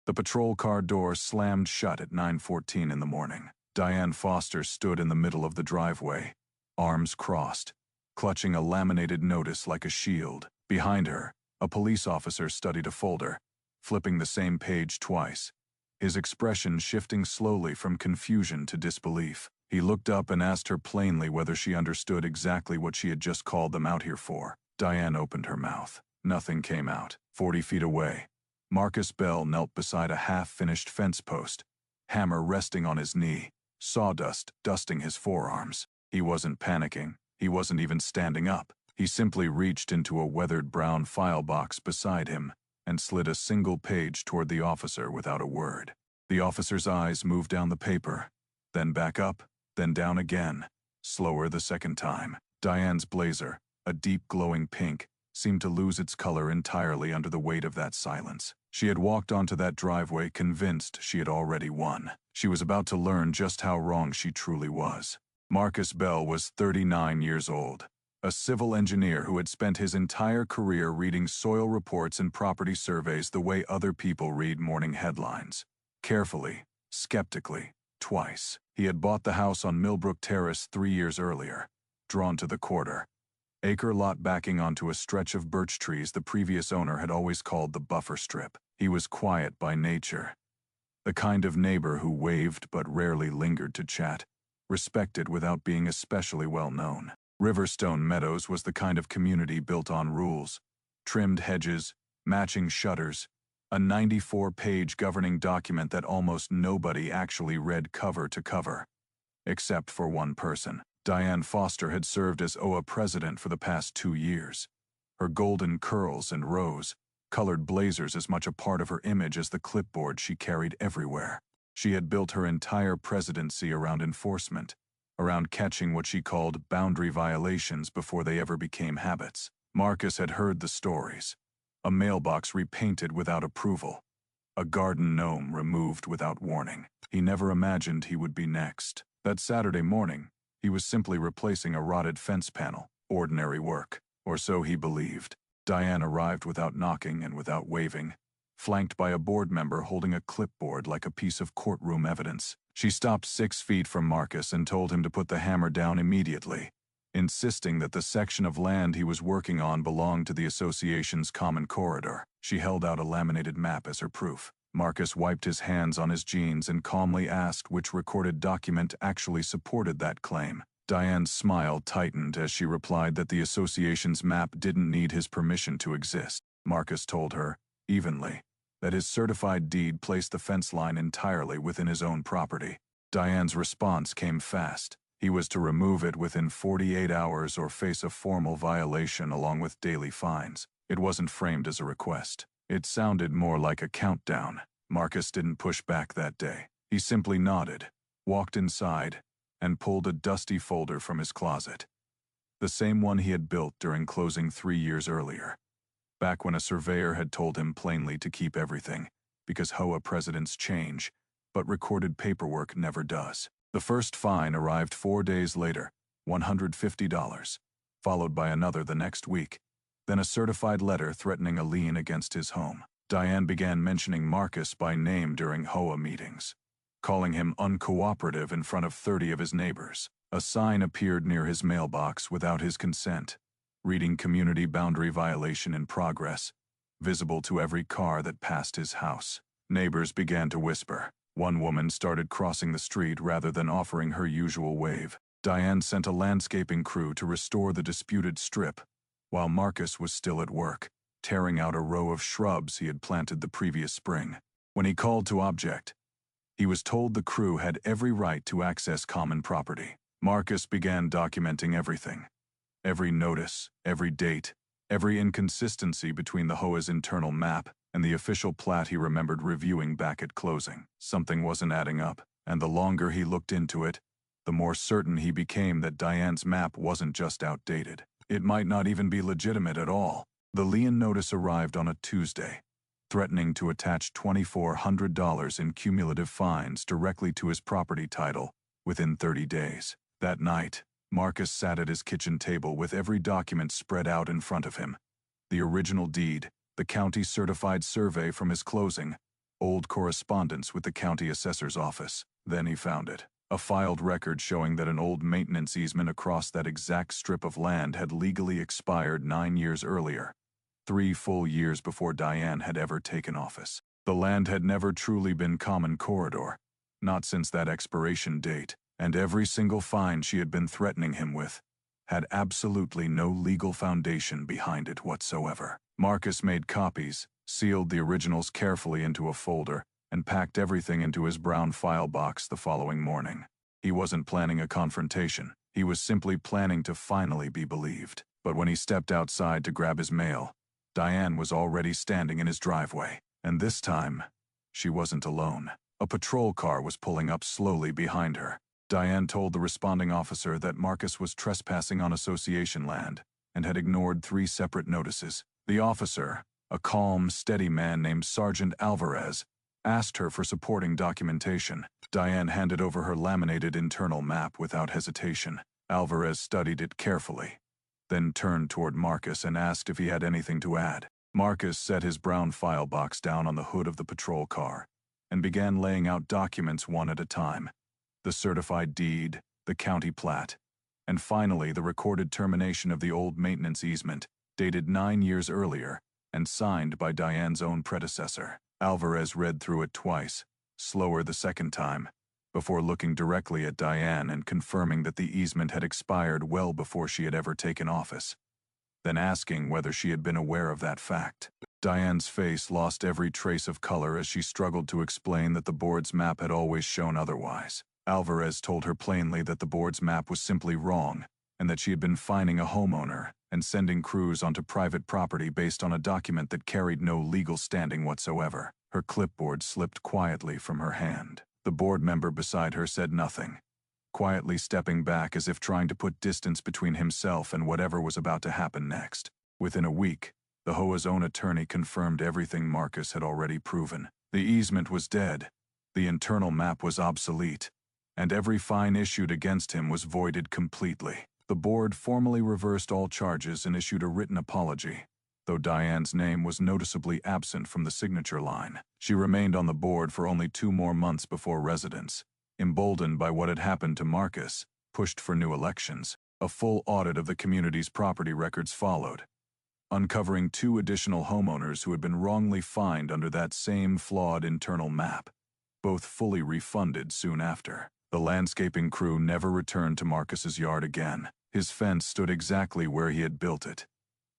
The patrol car door slammed shut at 9:14 in the morning. Diane Foster stood in the middle of the driveway, arms crossed, clutching a laminated notice like a shield. Behind her, a police officer studied a folder, flipping the same page twice, his expression shifting slowly from confusion to disbelief. He looked up and asked her plainly whether she understood exactly what she had just called them out here for. Diane opened her mouth. Nothing came out. 40 feet away, Marcus Bell knelt beside a half-finished fence post, hammer resting on his knee, sawdust dusting his forearms. He wasn't panicking. He wasn't even standing up. He simply reached into a weathered brown file box beside him and slid a single page toward the officer without a word. The officer's eyes moved down the paper, then back up, then down again, slower the second time. Diane's blazer, a deep glowing pink, seemed to lose its color entirely under the weight of that silence. She had walked onto that driveway convinced she had already won. She was about to learn just how wrong she truly was. Marcus Bell was 39 years old, a civil engineer who had spent his entire career reading soil reports and property surveys the way other people read morning headlines. Carefully, skeptically, twice. He had bought the house on Millbrook Terrace 3 years earlier, drawn to the quarter-acre lot backing onto a stretch of birch trees the previous owner had always called the buffer strip. He was quiet by nature, the kind of neighbor who waved but rarely lingered to chat, respected without being especially well known. Riverstone Meadows was the kind of community built on rules, trimmed hedges, matching shutters, a 94-page governing document that almost nobody actually read cover to cover, except for one person. Diane Foster had served as HOA president for the past 2 years. Her golden curls and rose-colored blazers as much a part of her image as the clipboard she carried everywhere. She had built her entire presidency around enforcement, around catching what she called boundary violations before they ever became habits. Marcus had heard the stories. A mailbox repainted without approval. A garden gnome removed without warning. He never imagined he would be next. That Saturday morning, he was simply replacing a rotted fence panel. Ordinary work. Or so he believed. Diane arrived without knocking and without waving, flanked by a board member holding a clipboard like a piece of courtroom evidence. She stopped 6 feet from Marcus and told him to put the hammer down immediately, insisting that the section of land he was working on belonged to the association's common corridor. She held out a laminated map as her proof. Marcus wiped his hands on his jeans and calmly asked which recorded document actually supported that claim. Diane's smile tightened as she replied that the association's map didn't need his permission to exist. Marcus told her, evenly, that his certified deed placed the fence line entirely within his own property. Diane's response came fast. He was to remove it within 48 hours or face a formal violation along with daily fines. It wasn't framed as a request. It sounded more like a countdown. Marcus didn't push back that day. He simply nodded, walked inside, and pulled a dusty folder from his closet. The same one he had built during closing 3 years earlier, back when a surveyor had told him plainly to keep everything, because HOA presidents change, but recorded paperwork never does. The first fine arrived 4 days later, $150, followed by another the next week, then a certified letter threatening a lien against his home. Diane began mentioning Marcus by name during HOA meetings, calling him uncooperative in front of 30 of his neighbors. A sign appeared near his mailbox without his consent, reading community boundary violation in progress, visible to every car that passed his house. Neighbors began to whisper. One woman started crossing the street rather than offering her usual wave. Diane sent a landscaping crew to restore the disputed strip, while Marcus was still at work, tearing out a row of shrubs he had planted the previous spring. When he called to object, he was told the crew had every right to access common property. Marcus began documenting everything. Every notice, every date, every inconsistency between the HOA's internal map and the official plat he remembered reviewing back at closing. Something wasn't adding up, and the longer he looked into it, the more certain he became that Diane's map wasn't just outdated. It might not even be legitimate at all. The lien notice arrived on a Tuesday, threatening to attach $2,400 in cumulative fines directly to his property title within 30 days. That night, Marcus sat at his kitchen table with every document spread out in front of him. The original deed, the county certified survey from his closing, old correspondence with the county assessor's office. Then he found it. A filed record showing that an old maintenance easement across that exact strip of land had legally expired 9 years earlier, 3 full years before Diane had ever taken office. The land had never truly been common corridor, not since that expiration date, and every single fine she had been threatening him with had absolutely no legal foundation behind it whatsoever. Marcus made copies, sealed the originals carefully into a folder, and packed everything into his brown file box the following morning. He wasn't planning a confrontation. He was simply planning to finally be believed. But when he stepped outside to grab his mail, Diane was already standing in his driveway. And this time, she wasn't alone. A patrol car was pulling up slowly behind her. Diane told the responding officer that Marcus was trespassing on association land and had ignored 3 separate notices. The officer, a calm, steady man named Sergeant Alvarez, asked her for supporting documentation. Diane handed over her laminated internal map without hesitation. Alvarez studied it carefully, then turned toward Marcus and asked if he had anything to add. Marcus set his brown file box down on the hood of the patrol car and began laying out documents one at a time. The certified deed, the county plat, and finally the recorded termination of the old maintenance easement, dated 9 years earlier and signed by Diane's own predecessor. Alvarez read through it twice, slower the second time, before looking directly at Diane and confirming that the easement had expired well before she had ever taken office, then asking whether she had been aware of that fact. Diane's face lost every trace of color as she struggled to explain that the board's map had always shown otherwise. Alvarez told her plainly that the board's map was simply wrong, and that she had been fining a homeowner and sending crews onto private property based on a document that carried no legal standing whatsoever. Her clipboard slipped quietly from her hand. The board member beside her said nothing, quietly stepping back as if trying to put distance between himself and whatever was about to happen next. Within a week, the HOA's own attorney confirmed everything Marcus had already proven. The easement was dead, the internal map was obsolete, and every fine issued against him was voided completely. The board formally reversed all charges and issued a written apology, though Diane's name was noticeably absent from the signature line. She remained on the board for only 2 more months before residents, emboldened by what had happened to Marcus, pushed for new elections. A full audit of the community's property records followed, uncovering 2 additional homeowners who had been wrongly fined under that same flawed internal map, both fully refunded soon after. The landscaping crew never returned to Marcus's yard again. His fence stood exactly where he had built it,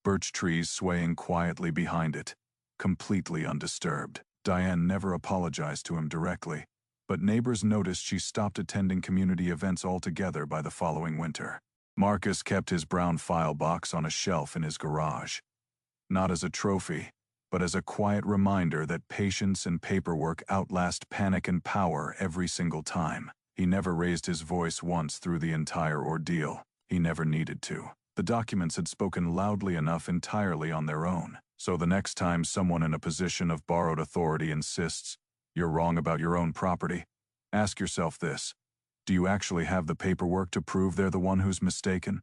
birch trees swaying quietly behind it, completely undisturbed. Diane never apologized to him directly, but neighbors noticed she stopped attending community events altogether by the following winter. Marcus kept his brown file box on a shelf in his garage, not as a trophy, but as a quiet reminder that patience and paperwork outlast panic and power every single time. He never raised his voice once through the entire ordeal. He never needed to. The documents had spoken loudly enough entirely on their own. So the next time someone in a position of borrowed authority insists, "You're wrong about your own property," ask yourself this: do you actually have the paperwork to prove they're the one who's mistaken?